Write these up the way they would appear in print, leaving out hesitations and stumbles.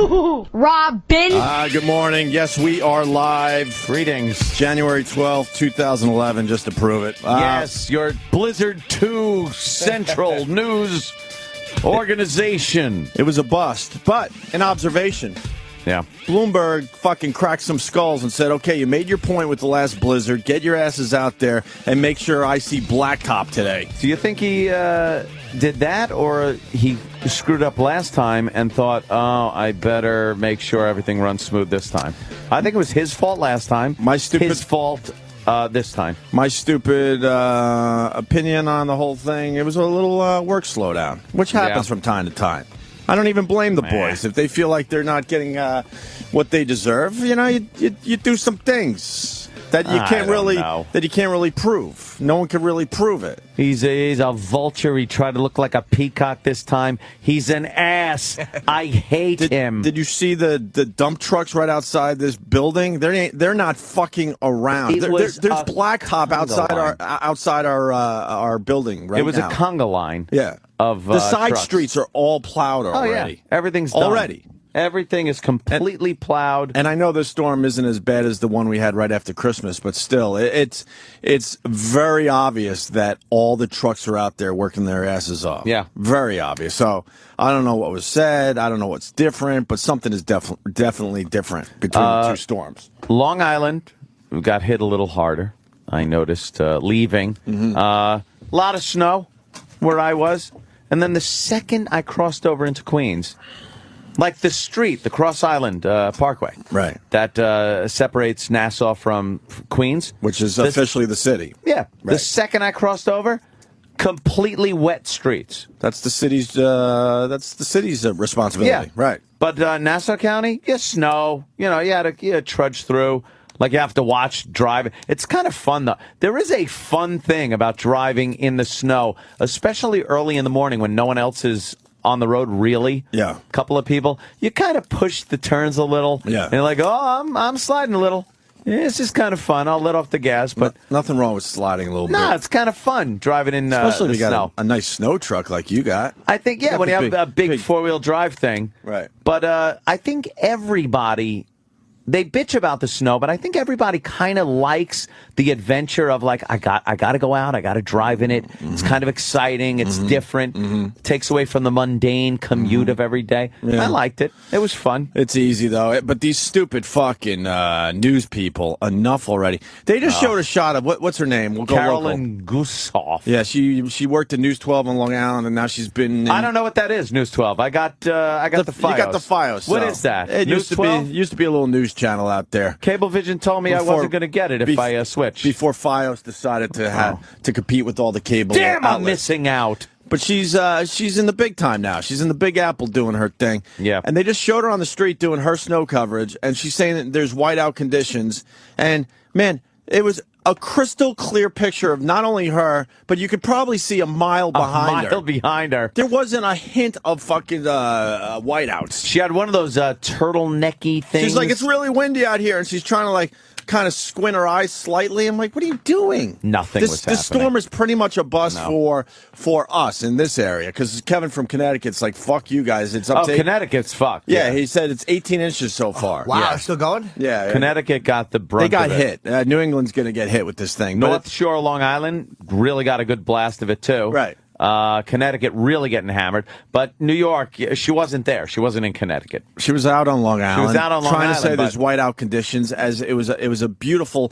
HooHooHooRobin. Good morning. Yes, we are live. Greetings. January 12th, 2011, just to prove it. Yes, your Blizzard 2 Central News Organization. It was a bust, but an observation. Yeah. Bloomberg fucking cracked some skulls and said, okay, you made your point with the last blizzard. Get your asses out there and make sure I see blacktop today. Do you think he did that, or he screwed up last time and thought, oh, I better make sure everything runs smooth this time? I think it was his fault last time. His fault this time. My stupid opinion on the whole thing, it was a little work slowdown, which happens from time to time. I don't even blame the boys. If they feel like they're not getting what they deserve, you know, you do some things that you can't really prove. No one can really prove it. He's a vulture. He tried to look like a peacock this time. He's an ass. I hate him. Did you see the dump trucks right outside this building? They're not fucking around. There's blacktop outside our building right now. It was a conga line. Yeah. Of the side trucks. streets are all plowed already. Oh, yeah. Everything's done. Already. Everything is completely plowed. And I know this storm isn't as bad as the one we had right after Christmas, but still, it's very obvious that all the trucks are out there working their asses off. Yeah. Very obvious. So I don't know what was said. I don't know what's different, but something is definitely different between the two storms. Long Island got hit a little harder, I noticed, leaving. A lot of snow where I was. And then the second I crossed over into Queens, like the street, the Cross Island Parkway, right, that separates Nassau from Queens, which is officially the city. Yeah, right. The second I crossed over, completely wet streets. That's the city's responsibility. Yeah, right. But Nassau County, snow. You know, you had to trudge through. Like, you have to watch driving. It's kind of fun, though. There is a fun thing about driving in the snow, especially early in the morning when no one else is on the road, really. Yeah. A couple of people. You kind of push the turns a little. Yeah. And you're like, oh, I'm sliding a little. Yeah, it's just kind of fun. I'll let off the gas. But nothing wrong with sliding a little bit. No, it's kind of fun driving in especially if you snow. got a nice snow truck like you got. I think, when you have a big four-wheel drive thing. Right. But I think everybody... They bitch about the snow, but I think everybody kind of likes the adventure of, like, I got to go out, I got to drive in it. It's kind of exciting. It's different. Takes away from the mundane commute of every day. Yeah. I liked it. It was fun. It's easy, though. But these stupid fucking news people, enough already. They just showed a shot of, what's her name? We'll go Carolyn Gusoff. Yeah, she worked at News 12 on Long Island, and now she's been... I don't know what that is, News 12. I got the FiOS. You got the FiOS. What is that? It News 12? used to be a little news channel out there. Cablevision told me I wasn't going to get it if I switched. Before FiOS decided to compete with all the cable outlets. I'm missing out. But she's in the big time now. She's in the Big Apple doing her thing. Yeah. And they just showed her on the street doing her snow coverage, and she's saying that there's whiteout conditions. And, man, it was a crystal clear picture of not only her, but you could probably see a mile behind her. A mile behind her. There wasn't a hint of fucking whiteouts. She had one of those turtlenecky things. She's like, it's really windy out here, and she's trying to, like, kind of squint her eyes slightly. I'm like, what are you doing? Nothing was happening. This storm is pretty much a bust for us in this area, because Kevin from Connecticut's like, fuck you guys. It's up to Connecticut's fucked. Yeah, he said it's 18 inches so far. Wow, it's still going? Yeah. Connecticut got the brunt They got of it. hit. New England's going to get hit with this thing. North Shore, Long Island, really got a good blast of it, too. Right. Connecticut really getting hammered, but New York, she wasn't there. She wasn't in Connecticut. She was out on Long Island. She was out on Long trying Island, to say there's whiteout conditions. As it was a beautiful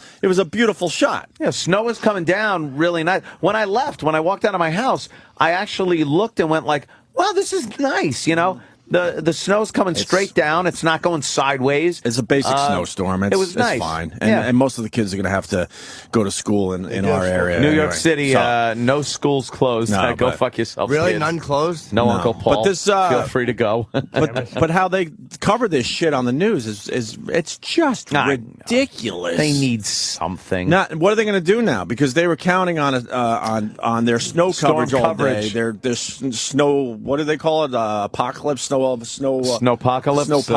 shot. Yeah, snow was coming down really nice. When I walked out of my house, I actually looked and went like, "Wow, this is nice." You know. The snow's coming straight down. It's not going sideways. It's a basic snowstorm. It was nice. It's fine. And most of the kids are going to have to go to school in our area. New York City, no schools closed. No, go fuck yourself. Really? Kids. None closed? No, Uncle Paul. But this, feel free to go. but how they cover this shit on the news is it's just ridiculous. They need something. What are they going to do now? Because they were counting on their snow coverage all day. Their snow. What do they call it? Apocalypse. Snowpocalypse,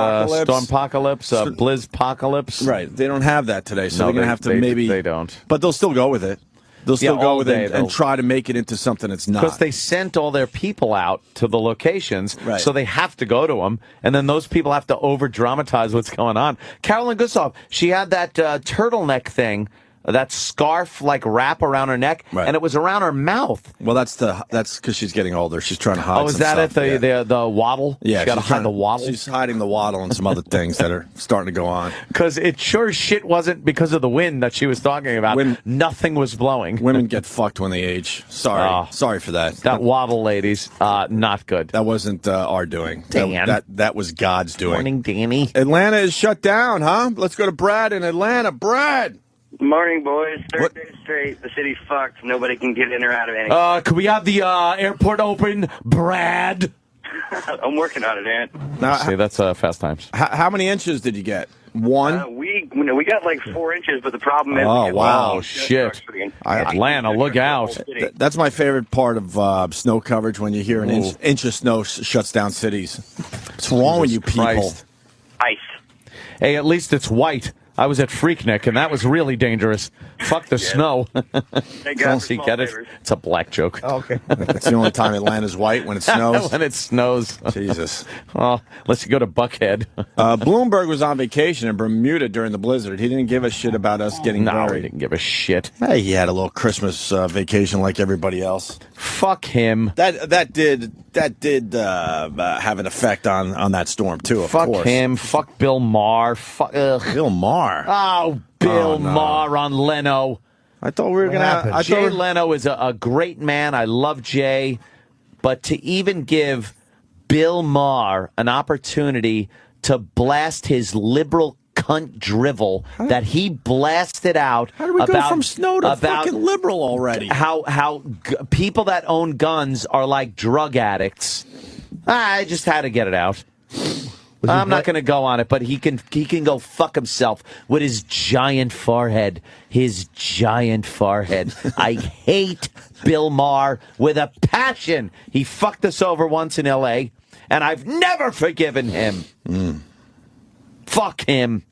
Stormpocalypse, Blizzpocalypse. Right. They don't have that today, so they're going to have to maybe... They don't. But they'll still go with it. They'll still go with day, it and try to make it into something it's not. Because they sent all their people out to the locations, right. So they have to go to them, and then those people have to over-dramatize what's going on. Carolyn Gustaf, she had that turtleneck thing, that scarf wrap around her neck, right. and it was around her mouth. Well, that's because she's getting older. She's trying to hide. Oh, is that stuff. it? The waddle? Yeah, she got to hide the waddle. She's hiding the waddle and some other things that are starting to go on. Because it sure as shit wasn't because of the wind that she was talking about. Nothing was blowing. Women get fucked when they age. Sorry for that. That waddle, ladies, not good. That wasn't our doing. Dan. That was God's doing. Morning, Danny. Atlanta is shut down, huh? Let's go to Brad in Atlanta. Brad. Morning, boys. Third day straight. The city's fucked. Nobody can get in or out of anything. Could we have the airport open, Brad? I'm working on it, Ant. Now, See, that's Fast Times. How many inches did you get? One? We got like 4 inches, but the problem is... Oh, wow. Shit. Atlanta, look out. That's my favorite part of snow coverage, when you hear an inch of snow shuts down cities. What's wrong with you people? Christ. Ice. Hey, at least it's white. I was at Freaknik, and that was really dangerous. Fuck the snow. Thank God for Get it? flavors. It's a black joke. Oh, okay. That's the only time Atlanta's white, when it snows. When it snows. Jesus. Oh, unless you go to Buckhead. Bloomberg was on vacation in Bermuda during the blizzard. He didn't give a shit about us getting No, buried. he didn't give a shit. Hey, he had a little Christmas vacation like everybody else. Fuck him. That did have an effect on that storm too. Of Fuck course. him. Fuck Bill Maher. Bill Maher. Oh, Bill Maher on Leno. I thought we were gonna. Jay Leno is a great man. I love Jay, but to even give Bill Maher an opportunity to blast his liberal cunt drivel that he blasted out. How do we go from snow to fucking liberal already? How people that own guns are like drug addicts. I just had to get it out. I'm not going to go on it, but he can go fuck himself with his giant forehead. His giant forehead. I hate Bill Maher with a passion. He fucked us over once in L.A., and I've never forgiven him. Fuck him.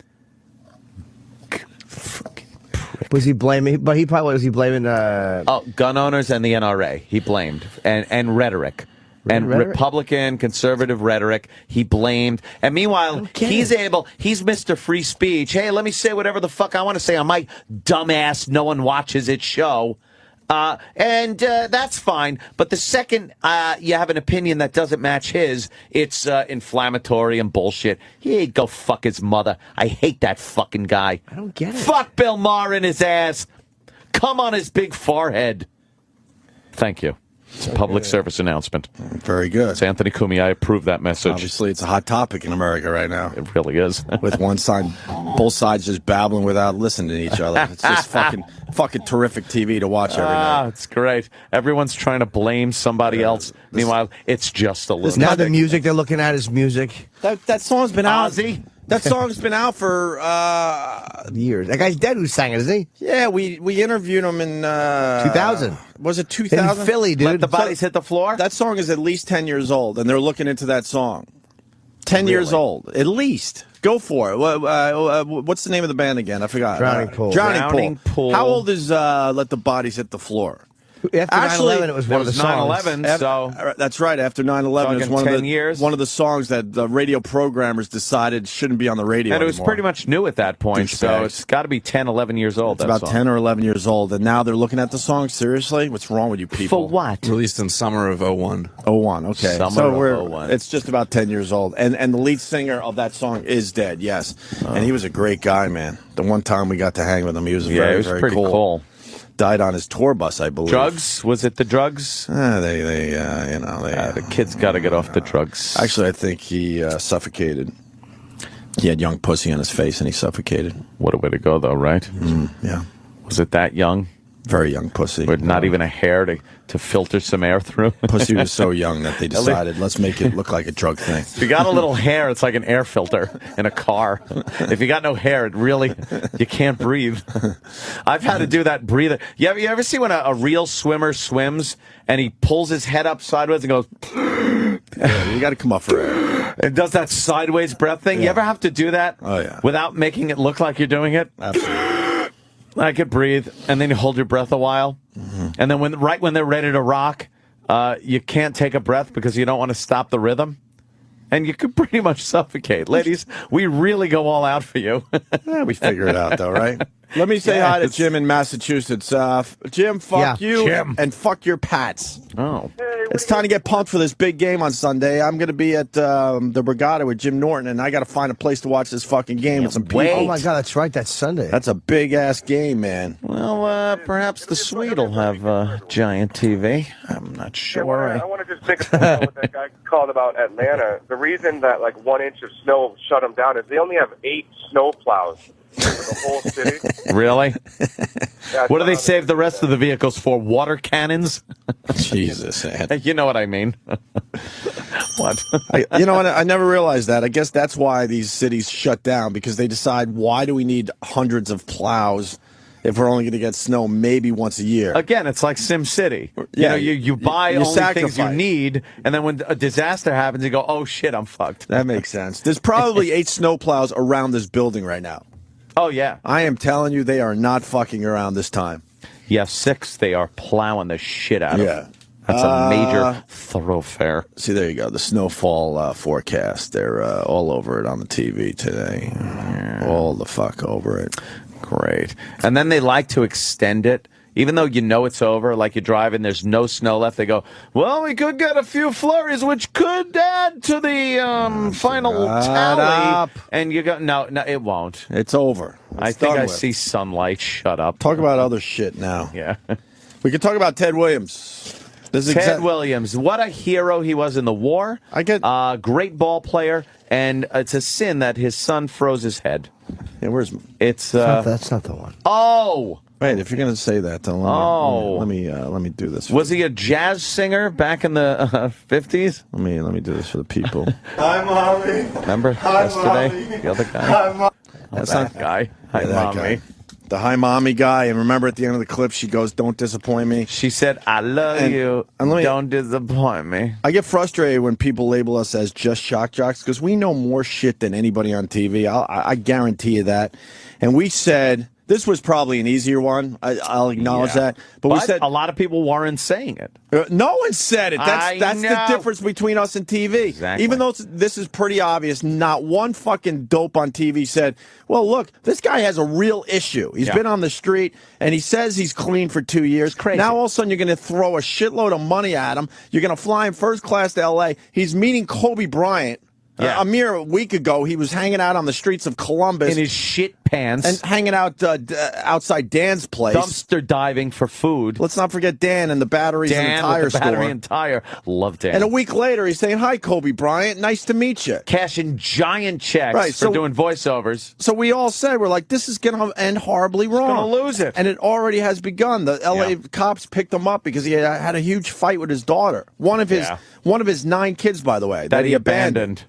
Was he blaming? But he probably was. He blaming? Gun owners and the NRA. He blamed and rhetoric. And Republican, conservative rhetoric, he blamed. And meanwhile, he's Mr. Free Speech. Hey, let me say whatever the fuck I want to say on my dumbass, no one watches it show. And that's fine. But the second you have an opinion that doesn't match his, it's inflammatory and bullshit. He'd go fuck his mother. I hate that fucking guy. I don't get it. Fuck Bill Maher in his ass. Come on his big forehead. Thank you. It's a public service announcement. Very good. It's Anthony Cumia. I approve that message. Obviously, it's a hot topic in America right now. It really is. With one side, both sides just babbling without listening to each other. It's just fucking terrific TV to watch every night. It's great. Everyone's trying to blame somebody else. Meanwhile, it's just a little. Now the music they're looking at is music. That song's been out. Ozzy? That song's been out for Years. That guy's dead who sang it, isn't he? Yeah, we interviewed him in 2000. Was it 2000? In Philly, dude. Let the bodies hit the floor? That song is at least 10 years old, and they're looking into that song. 10 years old, at least. Go for it. What's the name of the band again? I forgot. Drowning Pool. Drowning Pool. Pool. How old is Let the Bodies Hit the Floor? After 9/11, it was one of the songs. 9/11, so That's right. After 9/11, it's one 10 of the years. one of the songs that the radio programmers decided shouldn't be on the radio and it was anymore. pretty much new at that point, so Douchebags. it's got to be 10, 11 years old. It's about 10 or 11 years old, and now they're looking at the song seriously. What's wrong with you people? For what? Released in summer of 01. 01, okay. Summer of 01. It's just about 10 years old. And the lead singer of that song is dead, yes. And he was a great guy, man. The one time we got to hang with him, he was Yeah, very, it was very pretty cool. Died on his tour bus, I believe. Drugs? Was it the drugs? The kids got to get off the drugs. Actually, I think he suffocated. He had young pussy on his face, and he suffocated. What a way to go, though, right? Yeah. Was it that young? Very young pussy. With not even a hair to filter some air through? Pussy was so young that they decided, let's make it look like a drug thing. If you got a little hair, it's like an air filter in a car. If you got no hair, you can't breathe. I've had to do that breather. You ever see when a real swimmer swims and he pulls his head up sideways and goes... Yeah, you got to come up for air. It does that sideways breath thing. Yeah. You ever have to do that? Oh, yeah. Without making it look like you're doing it? Absolutely. I could breathe, and then you hold your breath a while, and then when they're ready to rock, you can't take a breath because you don't want to stop the rhythm, and you could pretty much suffocate. Ladies, we really go all out for you. Yeah, we figure it out, though, right? Let me say hi to Jim in Massachusetts. Jim, fuck you, Jim. and fuck your Pats. Oh. It's time to get pumped for this big game on Sunday. I'm going to be at the Borgata with Jim Norton, and I got to find a place to watch this fucking game with some people. Oh, my God, that's right. That's Sunday. That's a big-ass game, man. Well, perhaps the Swede will have a giant TV. I'm not sure. I want to just take a point what that guy called about Atlanta. The reason that, 1 inch of snow shut them down is they only have 8 snow plows for the whole city. Really? Yeah, what do they save the rest of the vehicles for? Water cannons? Jesus, man. You know what I mean. What? You know what? I never realized that. I guess that's why these cities shut down, because they decide, why do we need hundreds of plows if we're only going to get snow maybe once a year? Again, it's like Sim City. Yeah, you buy you only things you sacrifice. need, and then when a disaster happens, you go, oh, shit, I'm fucked. That makes sense. There's probably 8 snow plows around this building right now. Oh, yeah. I am telling you, they are not fucking around this time. Yeah, 6, they are plowing the shit out of. Yeah. That's a major thoroughfare. See, there you go. The snowfall forecast. They're all over it on the TV today. All the fuck over it. Great. And then they like to extend it. Even though you know it's over, like you drive and there's no snow left, they go, well, we could get a few flurries, which could add to the final tally. Up. And you go, no, it won't. It's over. I think I see sunlight. Shut up. Talk about other shit now. Yeah. We can talk about Ted Williams. Ted Williams, what a hero he was in the war. Great ball player, and it's a sin that his son froze his head. Yeah, it's that's not the one. Oh. Wait, if you're going to say that, then let me do this. Was he a jazz singer back in the 50s? Let me do this for the people. Hi, Mommy. Remember yesterday? The other guy? Hi, Mommy. That's not the guy. Hi, that Mommy. guy. The hi, Mommy guy. And remember at the end of the clip, she goes, don't disappoint me. She said, I love you. Don't disappoint me. I get frustrated when people label us as just shock jocks because we know more shit than anybody on TV. I guarantee you that. And we said... This was probably an easier one. I'll acknowledge that. But we said a lot of people weren't saying it. No one said it. That's the difference between us and TV. Exactly. Even though this is pretty obvious, not one fucking dope on TV said, well, look, this guy has a real issue. He's been on the street, and he says he's clean for 2 years. Crazy. Now all of a sudden you're going to throw a shitload of money at him. You're going to fly him first class to L.A. He's meeting Kobe Bryant. Yeah. A mere week ago, he was hanging out on the streets of Columbus. In his shit pants. And hanging out outside Dan's place. Dumpster diving for food. Let's not forget Dan and the batteries and the tire with the battery store. and tire. Love Dan. And a week later, he's saying, hi, Kobe Bryant. Nice to meet you. Cashing giant checks for doing voiceovers. So we all said, we're like, this is going to end horribly wrong. Going to lose it. And it already has begun. The L.A. cops picked him up because he had a huge fight with his daughter. One of his 9 kids, by the way, that he abandoned.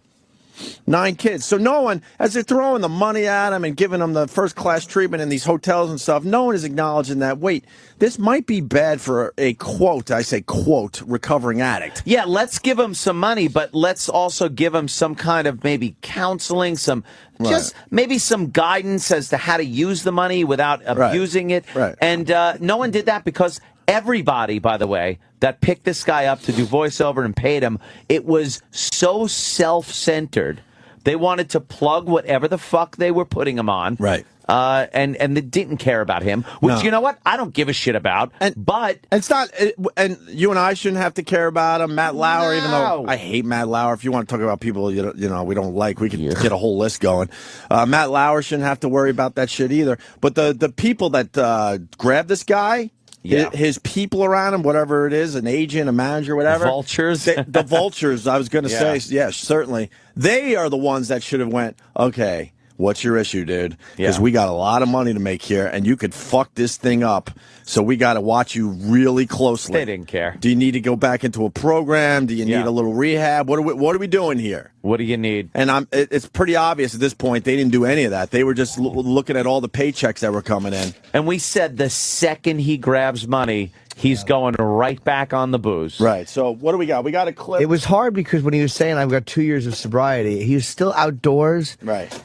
9 kids. So no one, as they're throwing the money at him and giving him the first-class treatment in these hotels and stuff, no one is acknowledging that, wait, this might be bad for a, quote, I say, quote, recovering addict. Yeah, let's give him some money, but let's also give him some kind of maybe counseling, just maybe some guidance as to how to use the money without abusing it. Right. And no one did that because everybody, by the way, that picked this guy up to do voiceover and paid him, it was so self-centered. They wanted to plug whatever the fuck they were putting him on. Right. And they didn't care about him, which, you know what? I don't give a shit about. But it's not, and you and I shouldn't have to care about him. Matt Lauer, even though I hate Matt Lauer. If you want to talk about people you know we don't like, we could get a whole list going. Matt Lauer shouldn't have to worry about that shit either. But the people that grabbed this guy, his people around him, whatever it is, an agent, a manager, whatever. Vultures. The vultures, I was going to say, yes, certainly. They are the ones that should have went, okay, what's your issue, dude? Because we got a lot of money to make here, and you could fuck this thing up. So we got to watch you really closely. They didn't care. Do you need to go back into a program? Do you need a little rehab? What are we doing here? What do you need? And it's pretty obvious at this point they didn't do any of that. They were just looking at all the paychecks that were coming in. And we said the second he grabs money, he's going right back on the booze. Right. So what do we got? We got a clip. It was hard because when he was saying, I've got 2 years of sobriety, he was still outdoors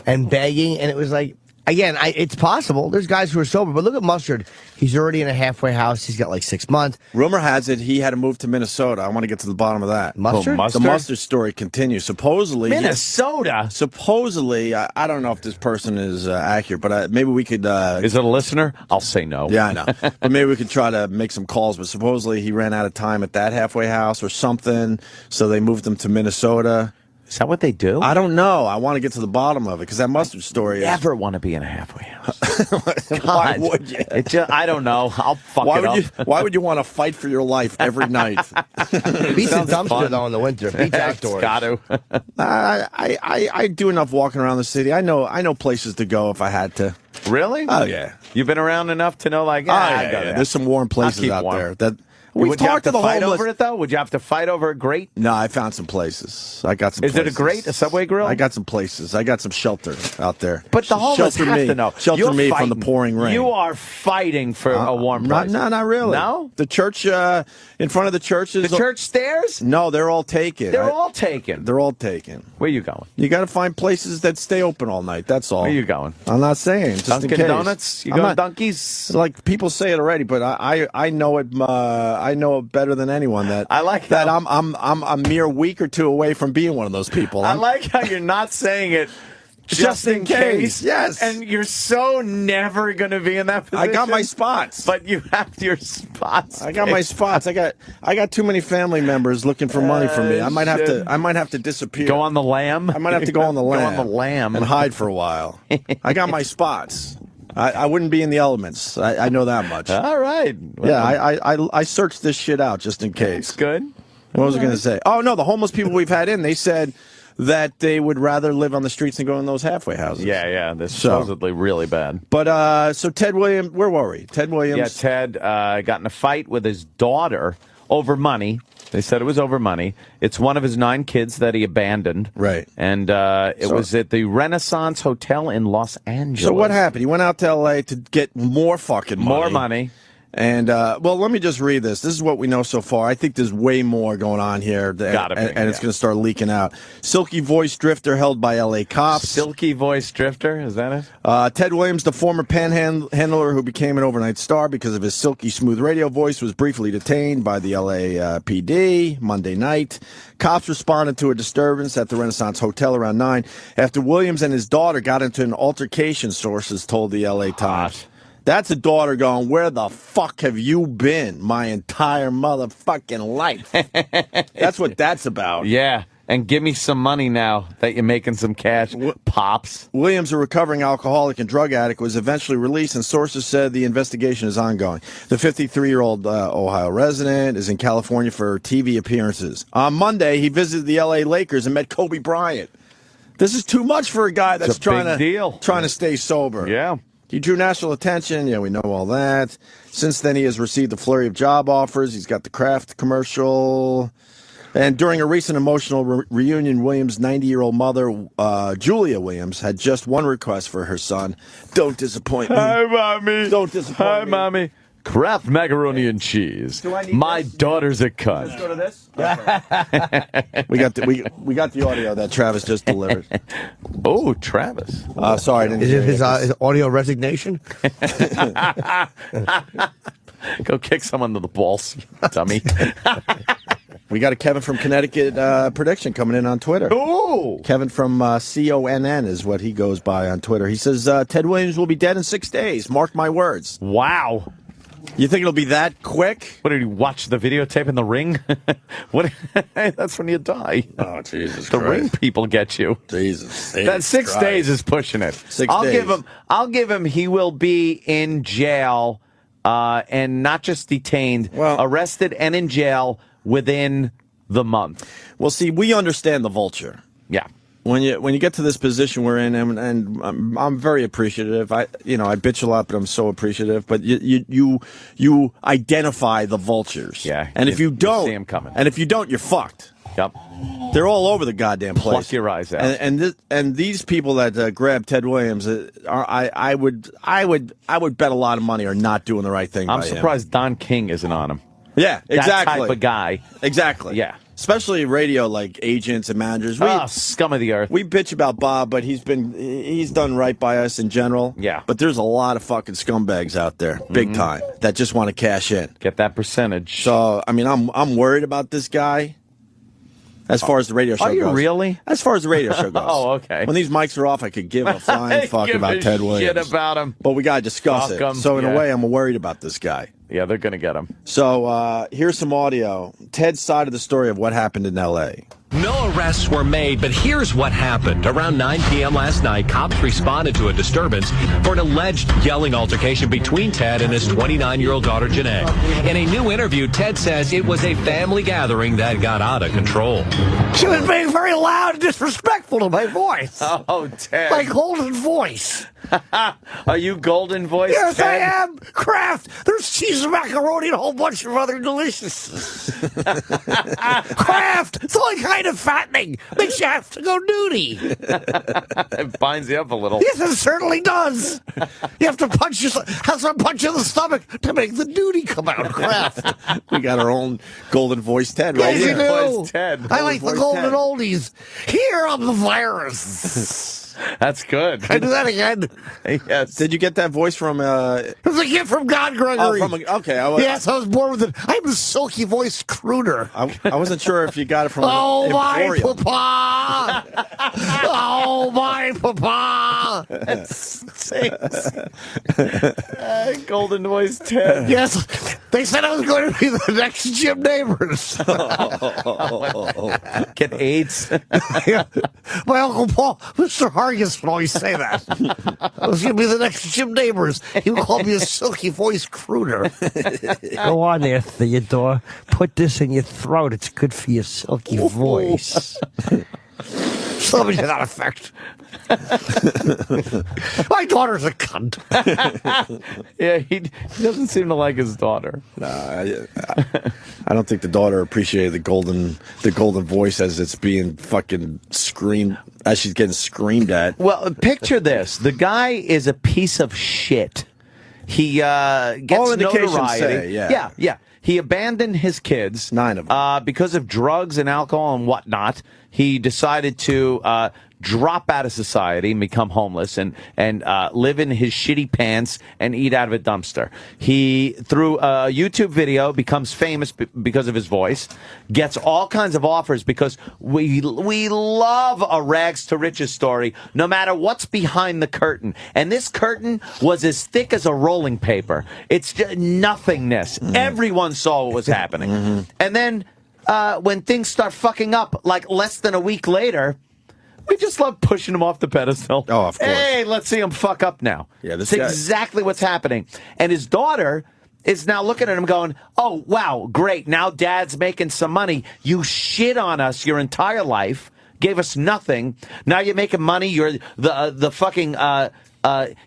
and begging. And it was like, Again, it's possible. There's guys who are sober, but look at Mustard. He's already in a halfway house. He's got like 6 months. Rumor has it he had to move to Minnesota. I want to get to the bottom of that. Mustard? The Mustard story continues. Supposedly, Minnesota. Supposedly, I don't know if this person is accurate, but maybe we could. Is it a listener? I'll say no. Yeah, I know. But maybe we could try to make some calls. But supposedly, he ran out of time at that halfway house or something, so they moved him to Minnesota. Is that what they do? I don't know. I want to get to the bottom of it because that Mustard story. Never want to be in a halfway house. Why would you? I don't know. I'll fuck it up. Why would you want to fight for your life every night? Beats a dumpster though in the winter. Beats outdoors. Got to. I do enough walking around the city. I know places to go if I had to. Really? Oh yeah. You've been around enough to know, like, yeah. There's some warm places out there that. We've Would you have talked to to the fight homeless. over it, though? Would you have to fight over a grate? No, I found some places. I got some Is places. it a grate, a Subway grill? I got some places. I got some shelter out there. But the homeless shelter have me. to know. Shelter You're me fighting. from the pouring rain. You are fighting for a warm place. Not really. No? The church, in front of the church is... The church stairs? No, they're all taken. They're all taken. They're all taken. Where are you going? You got to find places that stay open all night. That's all. Where are you going? I'm not saying. Just Dunkin' in case. Donuts? You I'm going not- Dunkies? Like people say it already, but I know it. I know it better than anyone. That I like that. how- I'm a mere week or two away from being one of those people. I like how you're not saying it just in case. Yes. And you're so never going to be in that position. I got my spots. But you have your spots. I got my spots. I got too many family members looking for money from me. I might have shit. to disappear. Go on the lamb? I might have to go on the lamb. Go on the lamb. And hide for a while. I got my spots. I wouldn't be in the elements. I know that much. All right. Well, Yeah, I searched this shit out just in case. it's good. What was I going to say? Oh, no, the homeless people we've had in, they said that they would rather live on the streets than go in those halfway houses. Yeah, they're supposedly really bad. But, so Ted Williams, where were we? Ted Williams. Yeah, Ted got in a fight with his daughter over money. They said it was over money. It's one of his 9 kids that he abandoned. Right. And it was at the Renaissance Hotel in Los Angeles. So what happened? He went out to L.A. to get more fucking money. More money. And, well, let me just read this. This is what we know so far. I think there's way more going on here. Gotta be, and it's going to start leaking out. Silky voice drifter held by L.A. cops. Silky voice drifter, is that it? Ted Williams, the former panhandler who became an overnight star because of his silky smooth radio voice, was briefly detained by the LAPD Monday night. Cops responded to a disturbance at the Renaissance Hotel around 9 after Williams and his daughter got into an altercation, sources told the LA Times. That's a daughter going, where the fuck have you been my entire motherfucking life? That's what that's about. Yeah, and give me some money now that you're making some cash, Pops. Williams, a recovering alcoholic and drug addict, was eventually released, and sources said the investigation is ongoing. The 53-year-old Ohio resident is in California for TV appearances. On Monday, he visited the L.A. Lakers and met Kobe Bryant. This is too much for a guy that's trying to stay sober. Yeah. He drew national attention. Yeah, we know all that. Since then, he has received a flurry of job offers. He's got the Kraft commercial. And during a recent emotional reunion, Williams' 90-year-old mother, Julia Williams, had just one request for her son. Don't disappoint me. Hi, Mommy. Don't disappoint Hi, me. Mommy. Kraft macaroni and cheese. Do I need My this? daughter's a cunt. Let's go to this. Okay. we got the audio that Travis just delivered. Oh, Travis. Sorry, I didn't Is hear it his audio resignation? Go kick someone to the balls, dummy. We got a Kevin from Connecticut prediction coming in on Twitter. Oh, Kevin from CONN is what he goes by on Twitter. He says, Ted Williams will be dead in 6 days. Mark my words. wow. You think it'll be that quick? What did you watch the videotape in the ring? What? That's when you die. Oh, Jesus The ring people get you. Jesus. That 6 days is pushing it. 6 days. I'll give him. He will be in jail, and not just detained, arrested and in jail within the month. Well, see, we understand the vulture. Yeah. When you get to this position we're in, and I'm very appreciative. I bitch a lot, but I'm so appreciative. But you identify the vultures. Yeah. And if you don't, see 'em coming. And if you don't, you're fucked. Yep. They're all over the goddamn place. Pluck your eyes out. And these people that grab Ted Williams, I would bet a lot of money are not doing the right thing. I'm by him. surprised Don King isn't on him. Yeah, exactly. That type of guy. Exactly. Yeah. especially radio, like agents and managers. Scum of the earth. We bitch about Bob, but he's done right by us in general. Yeah. But there's a lot of fucking scumbags out there, big time, that just want to cash in. Get that percentage. So, I mean, I'm worried about this guy. As far as the radio show goes. Are you really? As far as the radio show goes. Oh, okay. When these mics are off, I could give a flying fuck about Ted Williams. Shit about him. But we got to discuss Fuck it. him. So in a way, I'm worried about this guy. Yeah, they're going to get him. So here's some audio. Ted's side of the story of what happened in L.A. No arrests were made, but here's what happened. Around 9 p.m. last night, cops responded to a disturbance for an alleged yelling altercation between Ted and his 29-year-old daughter, Janae. In a new interview, Ted says it was a family gathering that got out of control. She was being very loud and disrespectful to my voice. Oh, Ted. My golden voice. Are you golden voice, Yes, Ted? I am. Kraft. There's cheese and macaroni and a whole bunch of other delicious. Kraft. It's only kind of fattening. Makes you have to go nudie. It binds you up a little. Yes, it certainly does. You have to have some punch in the stomach to make the nudie come out, Kraft. We got our own golden voice Ted right Yes, you here. do. Voice Ted. I like the Voice golden Ted. oldies. Here on the virus. That's good. Can I do that again? Yes. Did you get that voice from... It was a gift from God Gregory. Okay. Yes, I was born with it. I'm a silky voiced crooner. I wasn't sure if you got it from Oh, my Emporium. papa! Oh, my papa! Golden voice Ted. Yes, they said I was going to be the next Jim Neighbors. Get AIDS. Yeah. My Uncle Paul, Mr. Hargis would always say that. I was going to be the next Jim Neighbors. He would call me a silky voiced crooner. Go on there, Theodore. Put this in your throat. It's good for your silky voice. Something to that effect. My daughter's a cunt. Yeah, he doesn't seem to like his daughter. I don't think the daughter appreciated the golden voice as it's being fucking screamed, as she's getting screamed at. Well, picture this. The guy is a piece of shit. He gets All indications notoriety. say, yeah. Yeah. He abandoned his kids. 9 of them. Because of drugs and alcohol and whatnot. He decided to drop out of society and become homeless and live in his shitty pants and eat out of a dumpster. He, through a YouTube video, becomes famous because of his voice, gets all kinds of offers because we love a rags to riches story, no matter what's behind the curtain. And this curtain was as thick as a rolling paper. It's just nothingness. Everyone saw what was happening. And then when things start fucking up, like less than a week later, we just love pushing him off the pedestal. Oh, of course. Hey, let's see him fuck up now. Yeah, this That's guy- exactly what's happening. And his daughter is now looking at him going, oh, wow, great. Now dad's making some money. You shit on us your entire life, gave us nothing. Now you're making money. You're the fucking,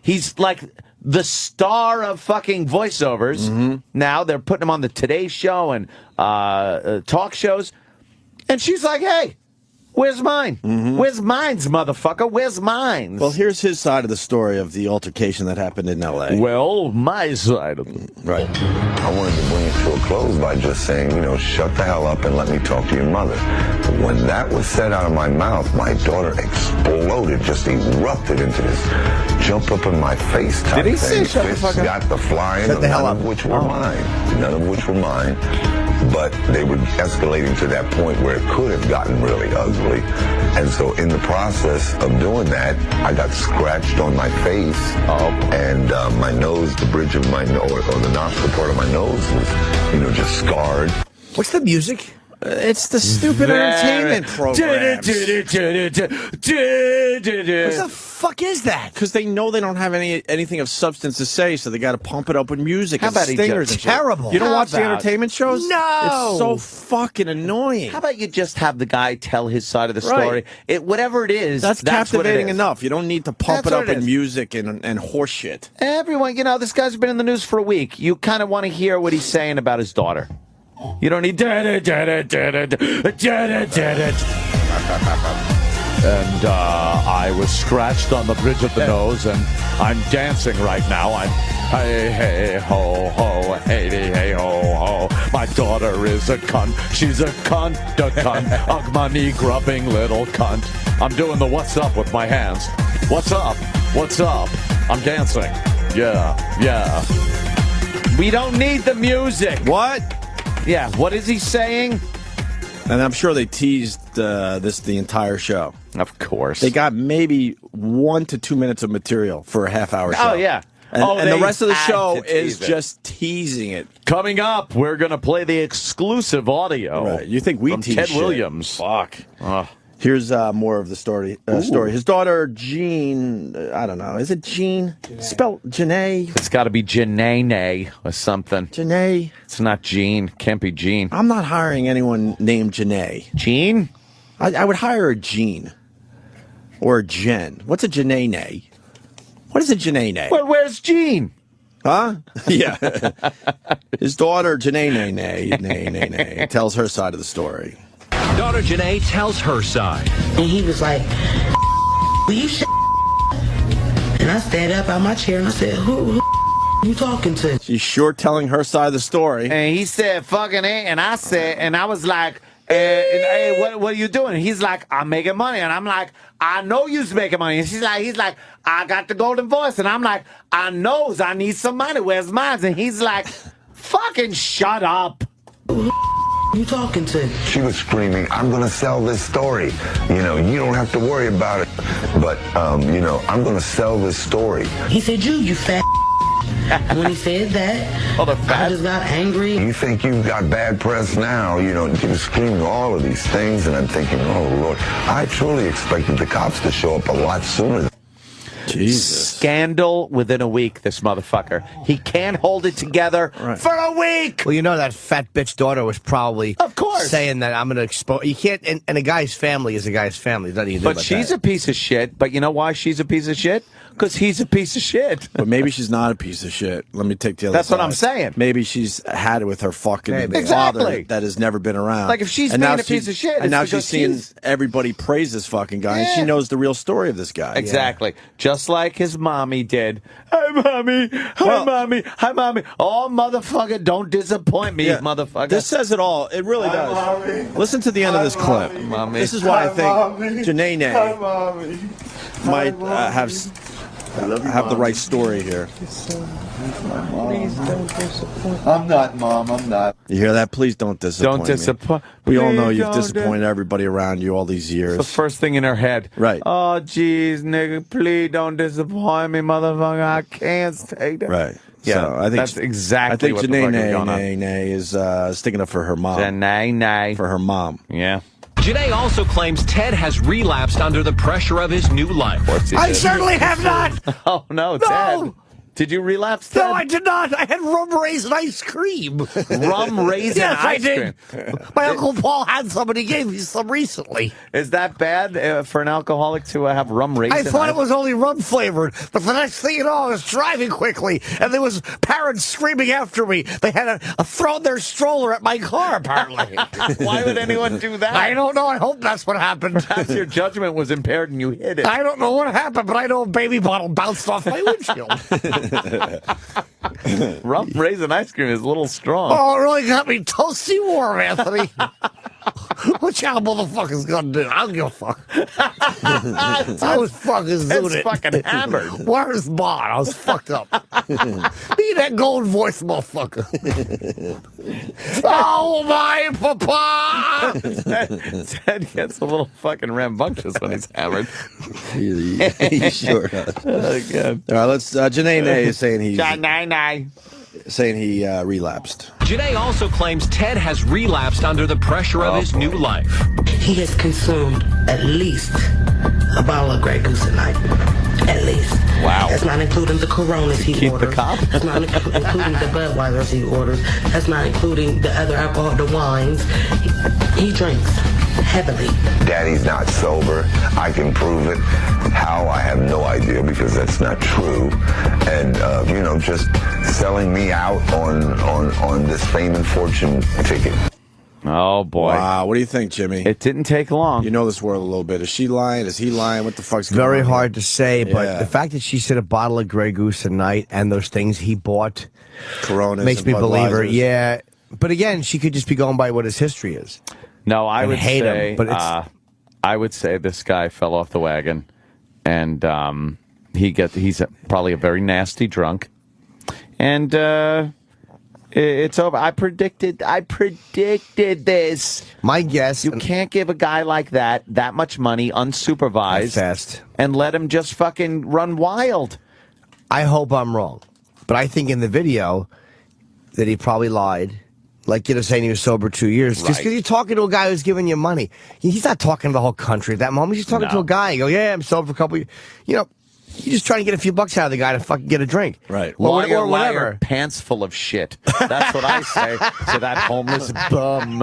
he's like the star of fucking voiceovers. Now they're putting him on the Today Show and talk shows. And she's like, hey, where's mine? Where's mine's, motherfucker? Where's mine? Well, here's his side of the story of the altercation that happened in L.A. Well, my side of it. Right. I wanted to bring it to a close by just saying, shut the hell up and let me talk to your mother. But when that was said out of my mouth, my daughter exploded, just erupted into this jump up in my face type Did he thing. say shut the Fists fuck up? got the flying, Shut the hell none up. of which were mine. None of which were mine. But they were escalating to that point where it could have gotten really ugly. And so in the process of doing that, I got scratched on my face. And my nose, the bridge of my nose, or the nostril part of my nose was, just scarred. What's the music? It's the stupid entertainment programs. What the fuck is that? Because they know they don't have anything of substance to say, so they got to pump it up with music How and about he stingers just- and shit. Terrible. You don't How watch the about- entertainment shows? No. It's so fucking annoying. How about you just have the guy tell his side of the Right. story? Whatever it is, That's what it captivating is. enough. You don't need to pump That's it up what it in is. music and horse shit. Everyone, this guy's been in the news for a week. You kind of want to hear what he's saying about his daughter. You don't need And I was scratched on the bridge of the nose, and I'm dancing right now. I'm hey hey ho ho hey hey ho ho. My daughter is a cunt. She's a cunt, Ugh, my knee-grubbing little cunt. I'm doing the what's up with my hands. What's up? What's up? I'm dancing. Yeah. We don't need the music. What? Yeah, what is he saying? And I'm sure they teased this the entire show. Of course. They got maybe 1 to 2 minutes of material for a half-hour show. Oh, yeah. And the rest of the show is just teasing it. Coming up, we're going to play the exclusive audio. Right. You think we from tease Ted shit. Williams. Fuck. Here's more of the story. His daughter, Jean, I don't know. Is it Jean? Spelled Janae. It's got to be Janae or something. Janae. It's not Jean. Can't be Jean. I'm not hiring anyone named Janae. Jean? I would hire a Jean. Or a Jen. What's a Janae? What is a Janae? Well, where's Jean? Huh? Yeah. His daughter, Janae, tells her side of the story. Daughter Janae tells her side. And he was like, will you shut? And I stand up out my chair and I said, who you talking to? She's sure telling her side of the story. And he said, fucking it. And I said, and I was like, hey, what are you doing? And he's like, I'm making money. And I'm like, I know you's making money. And he's like, I got the golden voice. And I'm like, I knows I need some money. Where's mine? And he's like, fucking shut up. You talking to? She was screaming, I'm going to sell this story. You don't have to worry about it. But, I'm going to sell this story. He said, you fat. When he said that, I just got angry. You think you've got bad press now. She was screaming all of these things, and I'm thinking, oh, Lord. I truly expected the cops to show up a lot sooner. Jesus. Scandal within a week, this motherfucker. He can't hold it together for a week. Well, that fat bitch daughter was probably saying that I'm going to expose. You can't, and a guy's family is a guy's family. Nothing you do But about she's that. a piece of shit. But you know why she's a piece of shit? Because he's a piece of shit. But maybe she's not a piece of shit. Let me take the other That's side. what I'm saying. Maybe she's had it with her fucking father Exactly. that has never been around. Like if she's being a piece of shit, and now it's she's seeing because everybody praise this fucking guy, and she knows the real story of this guy. Exactly. Just like his mommy did. Hi, mommy. Hi, mommy. Hi, mommy. Oh, motherfucker, don't disappoint me, motherfucker. This says it all. It really does. Mommy. Listen to the end of this clip. Mommy. This is why I think Janae might have the right story here. I'm not, Mom. I'm not. You hear that? Please don't disappoint Don't disappoint. We all know you've disappointed everybody around you all these years. It's the first thing in her head. Right. Oh, jeez, nigga, please don't disappoint me, motherfucker. I can't take that. Right. Yeah, so I think that's exactly I what think the fuck is going on. Janae is sticking up for her mom. Janae. For her mom. Yeah. Janae also claims Ted has relapsed under the pressure of his new life. I certainly have not. Oh, no, Ted. Did you relapse, Ted? No, I did not. I had rum raisin ice cream. Rum raisin ice cream? My Uncle Paul had some, and he gave me some recently. Is that bad for an alcoholic to have rum raisin? I thought it was only rum flavored, but the next thing you know, I was driving quickly, and there was parents screaming after me. They had thrown their stroller at my car, apparently. Why would anyone do that? I don't know. I hope that's what happened. Perhaps your judgment was impaired and you hit it. I don't know what happened, but I know a baby bottle bounced off my windshield. Rum raisin ice cream is a little strong. Oh, it really got me toasty warm, Anthony. What y'all motherfuckers gonna do? I don't give a fuck. I was fucking zooted. It's fucking hammered. Where's Bon? I was fucked up. Be that golden voice motherfucker. Oh, my papa! Ted gets a little fucking rambunctious when he's hammered. He sure does. Oh, God. All right, let's. Janae is saying he relapsed. Janae also claims Ted has relapsed under the pressure of his new life. He has consumed at least a bottle of Grey Goose a night. At least. Wow. That's not including the Coronas he Keep orders. the cop? That's not including the Budweisers he orders. That's not including the other alcohol, the wines. He drinks heavily. Daddy's not sober. I can prove it. How? I have no idea because that's not true. And, just selling me out on this fame and fortune ticket. Oh, boy. Wow. What do you think, Jimmy? It didn't take long. You know this world a little bit. Is she lying? Is he lying? What the fuck's going on? Very hard to say, but Yeah. the fact that she said a bottle of Grey Goose a night and those things he bought Coronas makes and me believe her. Budweisers. Yeah, But again, she could just be going by what his history is. No, I would hate say, him, but it's... I would say this guy fell off the wagon, and he's probably a very nasty drunk, and it's over. I predicted this. My guess, you can't give a guy like that much money unsupervised fast and let him just fucking run wild. I hope I'm wrong, but I think in the video that he probably lied. Like, saying he was sober 2 years. Just because you're talking to a guy who's giving you money. He's not talking to the whole country at that moment. He's talking to a guy. You go, yeah, I'm sober for a couple of years. You're just trying to get a few bucks out of the guy to fucking get a drink. Right. Liar, or whatever. liar, pants full of shit. That's what I say to that homeless bum.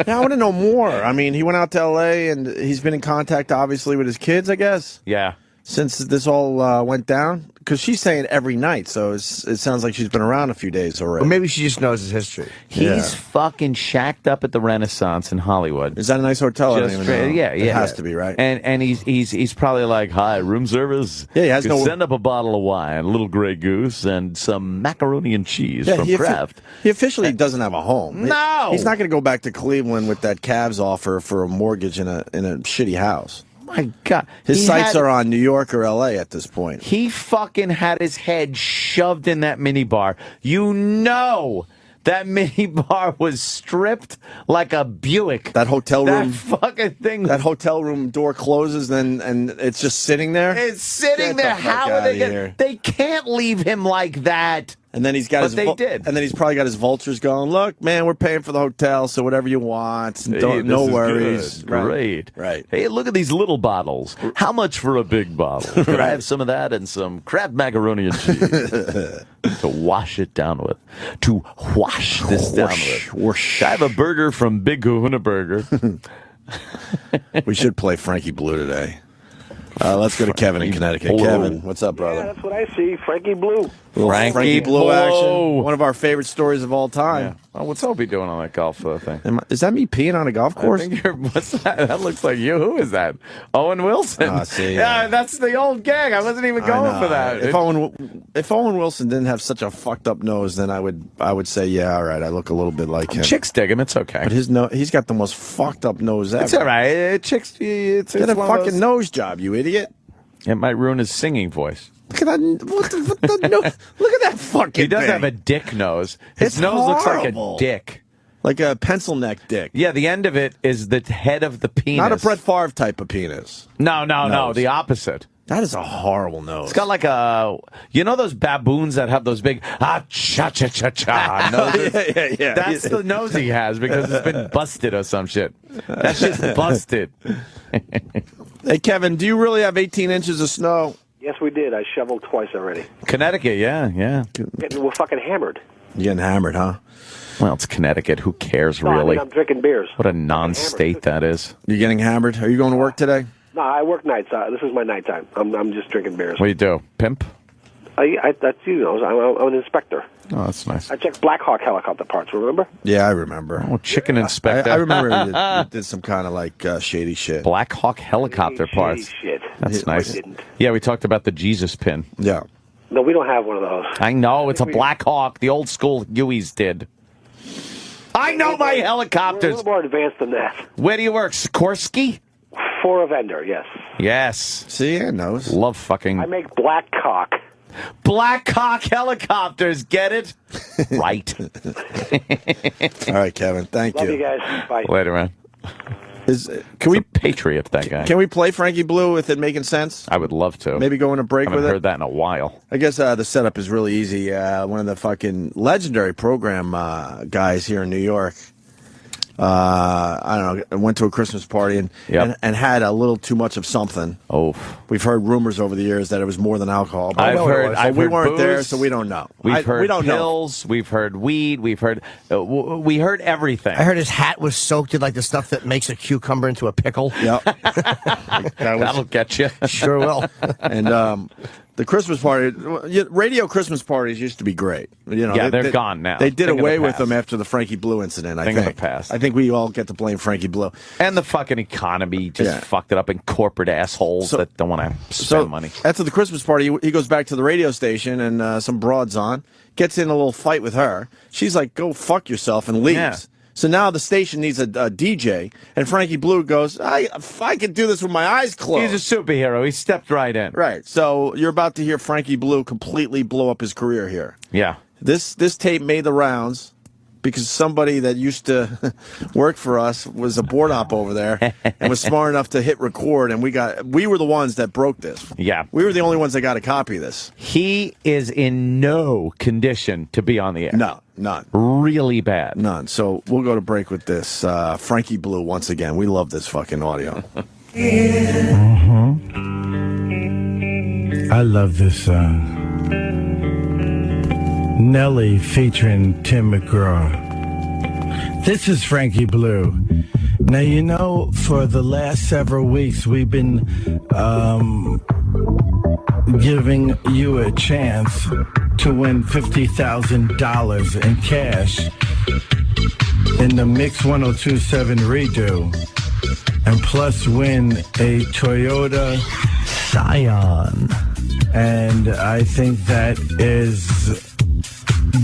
Yeah, I want to know more. I mean, he went out to L.A. and he's been in contact, obviously, with his kids, I guess. Yeah. Since this all went down? Because she's saying every night, so it sounds like she's been around a few days already. Or maybe she just knows his history. He's fucking shacked up at the Renaissance in Hollywood. Is that a nice hotel? Just yeah. It has to be, right? And he's probably like, hi, room service. Yeah, he has no... Send up a bottle of wine, a little Grey Goose, and some macaroni and cheese from Kraft. He officially doesn't have a home. No! He's not going to go back to Cleveland with that Cavs offer for a mortgage in a shitty house. My God. His sights are on New York or L.A. at this point. He fucking had his head shoved in that minibar. You know that minibar was stripped like a Buick. That hotel room. That fucking thing. That hotel room door closes and it's just sitting there? It's sitting there. How are they going to... They can't leave him like that. And then he's got they did. And then he's probably got his vultures going, look, man, we're paying for the hotel, so whatever you want. No worries. Great. Right. Hey, look at these little bottles. How much for a big bottle? Could I have some of that and some Kraft macaroni and cheese to wash it down with? To wash this down with. Whoosh. I have a burger from Big Kahuna Burger. We should play Frankie Blue today. Let's go to Kevin in Connecticut. Blue. Kevin, what's up, brother? Yeah, that's what I see. Frankie Blue. Frankie Blue action. One of our favorite stories of all time. Yeah. Oh, what's Opie doing on that golf thing? Is that me peeing on a golf course? I think what's that? That looks like you. Who is that? Owen Wilson. See, yeah, that's the old gang. I wasn't even going for that. If Owen Wilson didn't have such a fucked up nose, then I would say, yeah, all right, I look a little bit like him. Chicks dig him. It's okay. But he's got the most fucked up nose ever. It's all right. Chicks, it's get a fucking nose job, you idiot. It might ruin his singing voice. Look at that! Look at that fucking. He does thing. have a dick nose. His nose looks like a dick, like a pencil neck dick. Yeah, the end of it is the head of the penis. Not a Brett Favre type of penis. No, the opposite. That is a horrible nose. It's got like those baboons that have those big cha-cha-cha-cha noses? yeah. That's the nose he has because it's been busted or some shit. That's just busted. Hey, Kevin, do you really have 18 inches of snow? Yes, we did. I shoveled twice already. Connecticut, yeah. We're fucking hammered. You're getting hammered, huh? Well, it's Connecticut. Who cares, No, really? I'm drinking beers. What a non-state that is. You're getting hammered? Are you going to work today? No, I work nights. This is my nighttime. I'm just drinking beers. What do you do? Pimp? That's I'm an inspector. Oh, that's nice. I checked Black Hawk helicopter parts. Remember? Yeah, I remember. Oh, chicken inspector. I remember you did some kind of like shady shit. Black Hawk helicopter parts. Shit. That's nice. Yeah, we talked about the Jesus pin. Yeah. No, we don't have one of those. I know it's a Black Hawk. The old school Hueys did. I know my helicopters. We're a little more advanced than that. Where do you work, Sikorsky? For a vendor, yes. Yes. See, I know. Love fucking. I make Black Hawk. Black Hawk helicopters, get it? Right. All right, Kevin. Thank Love you. you guys. Bye. Later, man. Can we patriot that guy? Can we play Frankie Blue with it making sense? I would love to. Maybe go on a break with it. I haven't heard that in a while. I guess the setup is really easy. One of the fucking legendary program guys here in New York. I don't know. I went to a Christmas party and had a little too much of something. Oh, we've heard rumors over the years that it was more than alcohol. But we weren't booze, there, so we don't know. We've heard we don't pills. Know. We've heard weed. We've heard we heard everything. I heard his hat was soaked in like the stuff that makes a cucumber into a pickle. Yep. That'll get you. Sure will. And The Christmas party, radio Christmas parties used to be great. You know, yeah, they're gone now. They did away with them after the Frankie Blue incident, I think. Of the past. I think we all get to blame Frankie Blue. And the fucking economy just fucked it up, and corporate assholes that don't want to spend money. After the Christmas party, he goes back to the radio station, and some broad's on, gets in a little fight with her. She's like, go fuck yourself, and leaves. Yeah. So now the station needs a DJ, and Frankie Blue goes, I could do this with my eyes closed. He's a superhero. He stepped right in. Right. So you're about to hear Frankie Blue completely blow up his career here. Yeah. This tape made the rounds because somebody that used to work for us was a board op over there and was smart enough to hit record, and we were the ones that broke this. Yeah. We were the only ones that got a copy of this. He is in no condition to be on the air. No, none. Really bad. None. So we'll go to break with this. Frankie Blue, once again. We love this fucking audio. I love this song. Nelly featuring Tim McGraw. This is Frankie Blue. Now, you know, for the last several weeks, we've been giving you a chance to win $50,000 in cash in the Mix 1027 redo, and plus win a Toyota Scion. And I think that is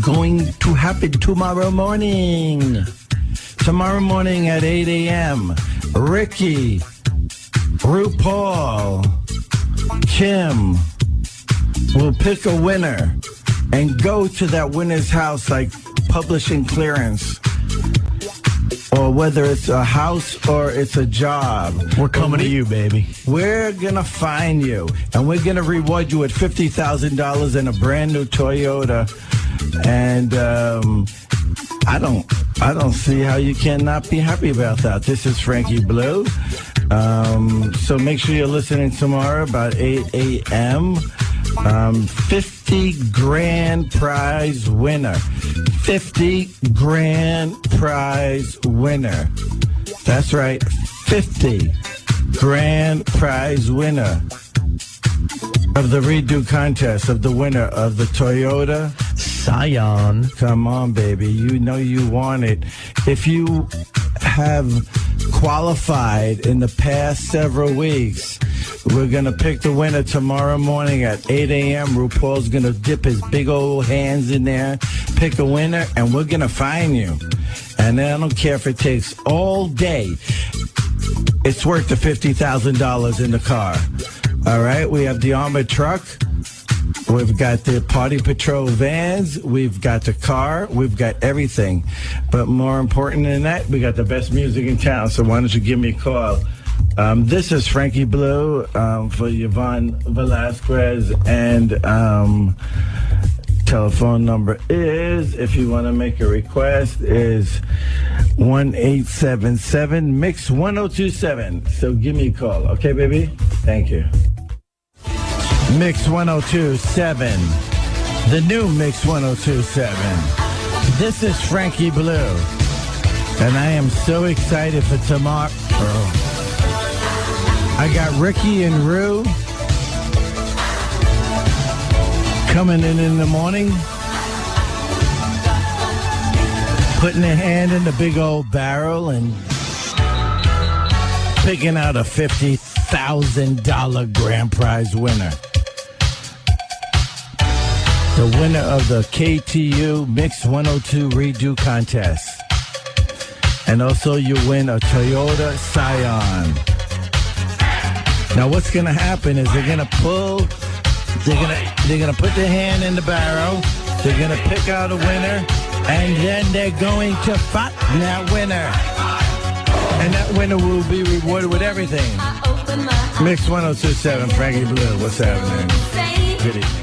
going to happen tomorrow morning. Tomorrow morning at 8 a.m., Ricky, RuPaul, Kim will pick a winner and go to that winner's house, like publishing clearance, or whether it's a house or it's a job. We're coming to you, baby. We're going to find you, and we're going to reward you with $50,000 in a brand new Toyota. And I don't see how you cannot be happy about that. This is Frankie Blue. So make sure you're listening tomorrow about 8 a.m. 50 grand prize winner. 50 grand prize winner. That's right, 50 grand prize winner of the redo contest, of the winner of the Toyota Scion. Come on, baby. You know you want it. If you have qualified in the past several weeks, we're going to pick the winner tomorrow morning at 8 a.m. RuPaul's going to dip his big old hands in there, pick a winner, and we're going to find you. And I don't care if it takes all day. It's worth the $50,000 in the car. All right, we have the armored truck. We've got the Party Patrol vans. We've got the car. We've got everything. But more important than that, we got the best music in town. So why don't you give me a call? This is Frankie Blue for Yvonne Velasquez. And telephone number is, if you want to make a request, is 1-877-MIX-1027. So give me a call. Okay, baby? Thank you. Mix 1027. The new Mix 1027. This is Frankie Blue. And I am so excited for tomorrow. I got Ricky and Rue coming in the morning, putting their hand in the big old barrel and picking out a $50,000 grand prize winner. The winner of the KTU Mix 102 Redo Contest. And also you win a Toyota Scion. Now what's going to happen is they're going to pull, they're going to put their hand in the barrel, they're going to pick out a winner, and then they're going to fight that winner. And that winner will be rewarded with everything. Mix 1027, Frankie Blue, what's happening? Good evening.